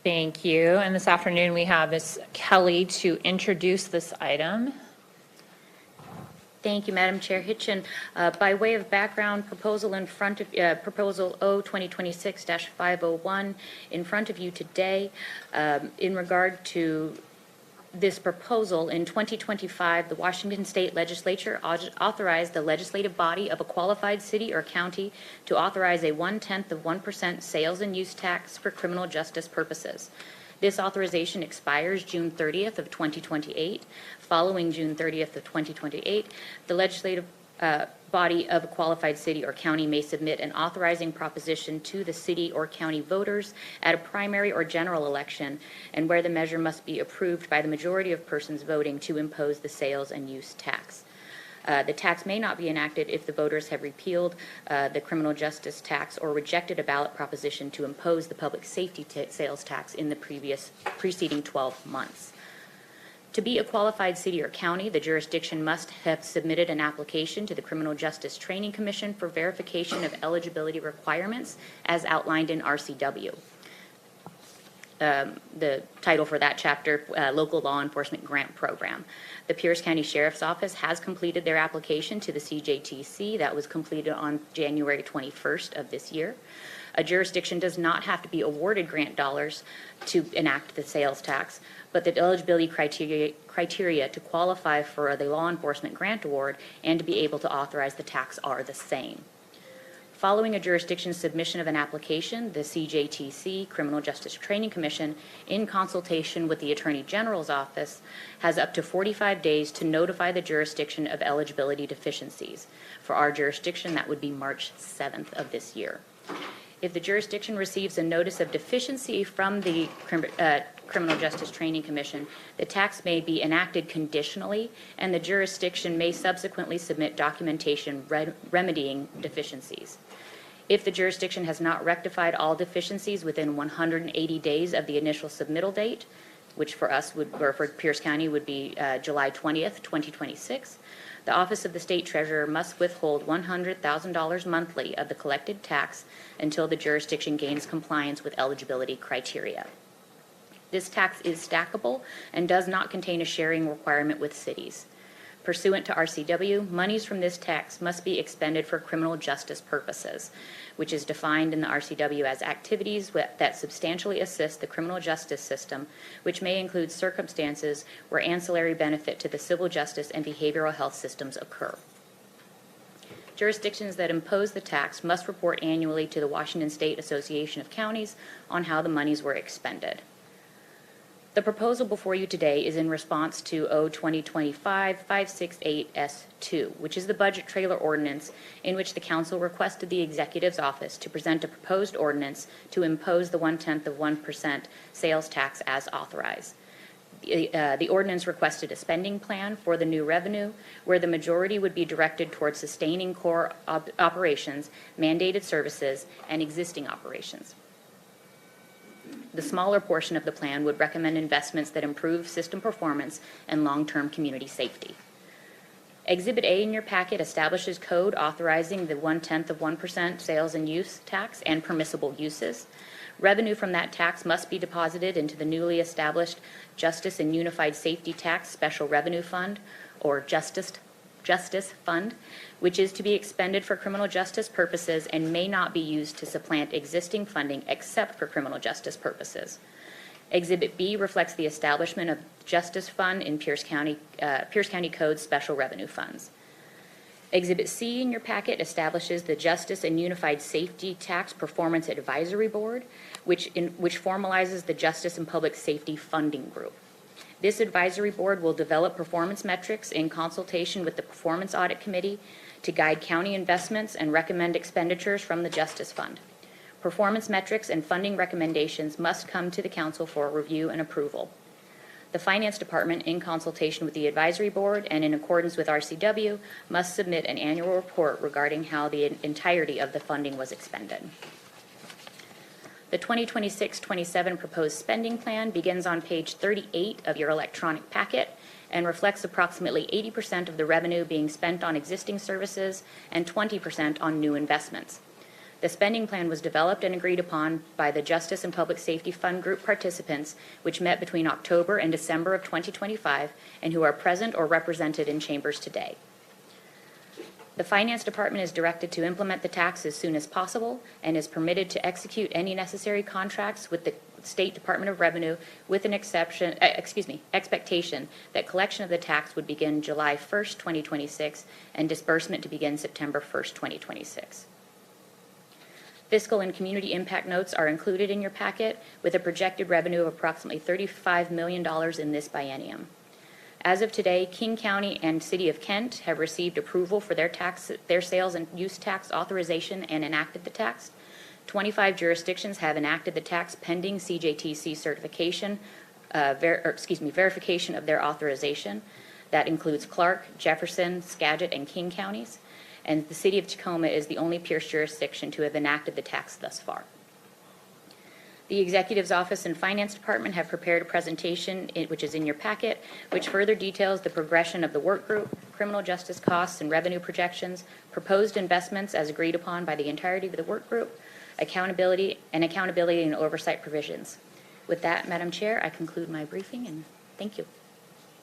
Thank you. And this afternoon, we have Ms. Kelly to introduce this item. Thank you, Madam Chair Hitchin. By way of background, proposal in front of Proposal O 2026-501 in front of you today. In regard to this proposal, in 2025, the Washington State Legislature authorized the legislative body of a qualified city or county to authorize a 0.1% sales and use tax for criminal justice purposes. This authorization expires June 30th of 2028. Following June 30th of 2028, the legislative body of a qualified city or county may submit an authorizing proposition to the city or county voters at a primary or general election, and where the measure must be approved by the majority of persons voting to impose the sales and use tax. The tax may not be enacted if the voters have repealed the criminal justice tax or rejected a ballot proposition to impose the public safety sales tax in the preceding 12 months. To be a qualified city or county, the jurisdiction must have submitted an application to the Criminal Justice Training Commission for verification of eligibility requirements as outlined in RCW. The title for that chapter, Local Law Enforcement Grant Program. The Pierce County Sheriff's Office has completed their application to the CJTC. That was completed on January 21st of this year. A jurisdiction does not have to be awarded grant dollars to enact the sales tax, but the eligibility criteria to qualify for the law enforcement grant award and to be able to authorize the tax are the same. Following a jurisdiction submission of an application, the CJTC, Criminal Justice Training Commission, in consultation with the Attorney General's Office, has up to 45 days to notify the jurisdiction of eligibility deficiencies. For our jurisdiction, that would be March 7th of this year. If the jurisdiction receives a notice of deficiency from the Criminal Justice Training Commission, the tax may be enacted conditionally, and the jurisdiction may subsequently submit documentation remedying deficiencies. If the jurisdiction has not rectified all deficiencies within 180 days of the initial submittal date, which for us or for Pierce County would be July 20th, 2026, the Office of the State Treasurer must withhold $100,000 monthly of the collected tax until the jurisdiction gains compliance with eligibility criteria. This tax is stackable and does not contain a sharing requirement with cities. Pursuant to RCW, monies from this tax must be expended for criminal justice purposes, which is defined in the RCW as activities that substantially assist the criminal justice system, which may include circumstances where ancillary benefit to the civil justice and behavioral health systems occur. Jurisdictions that impose the tax must report annually to the Washington State Association of Counties on how the monies were expended. The proposal before you today is in response to O 2025-568S2, which is the budget trailer ordinance in which the council requested the executive's office to present a proposed ordinance to impose the 0.1% sales tax as authorized. The ordinance requested a spending plan for the new revenue, where the majority would be directed towards sustaining core operations, mandated services, and existing operations. The smaller portion of the plan would recommend investments that improve system performance and long-term community safety. Exhibit A in your packet establishes code authorizing the 0.1% sales and use tax and permissible uses. Revenue from that tax must be deposited into the newly established Justice and Unified Safety Tax Special Revenue Fund, or Justice Fund, which is to be expended for criminal justice purposes and may not be used to supplant existing funding except for criminal justice purposes. Exhibit B reflects the establishment of Justice Fund in Pierce County Code Special Revenue Funds. Exhibit C in your packet establishes the Justice and Unified Safety Tax Performance Advisory Board, which formalizes the Justice and Public Safety Funding Group. This advisory board will develop performance metrics in consultation with the Performance Audit Committee to guide county investments and recommend expenditures from the Justice Fund. Performance metrics and funding recommendations must come to the council for review and approval. The Finance Department, in consultation with the advisory board and in accordance with RCW, must submit an annual report regarding how the entirety of the funding was expended. The 2026-27 proposed spending plan begins on page 38 of your electronic packet and reflects approximately 80% of the revenue being spent on existing services and 20% on new investments. The spending plan was developed and agreed upon by the Justice and Public Safety Fund Group participants, which met between October and December of 2025, and who are present or represented in chambers today. The Finance Department is directed to implement the tax as soon as possible and is permitted to execute any necessary contracts with the State Department of Revenue with an expectation that collection of the tax would begin July 1st, 2026, and disbursement to begin September 1st, 2026. Fiscal and community impact notes are included in your packet with a projected revenue of approximately $35 million in this biennium. As of today, King County and City of Kent have received approval for their sales and use tax authorization and enacted the tax. 25 jurisdictions have enacted the tax pending CJTC certification, verification of their authorization. That includes Clark, Jefferson, Skagit, and King counties. And the City of Tacoma is the only Pierce jurisdiction to have enacted the tax thus far. The Executive's Office and Finance Department have prepared a presentation, which is in your packet, which further details the progression of the work group, criminal justice costs and revenue projections, proposed investments as agreed upon by the entirety of the work group, accountability and oversight provisions. With that, Madam Chair, I conclude my briefing, and thank you.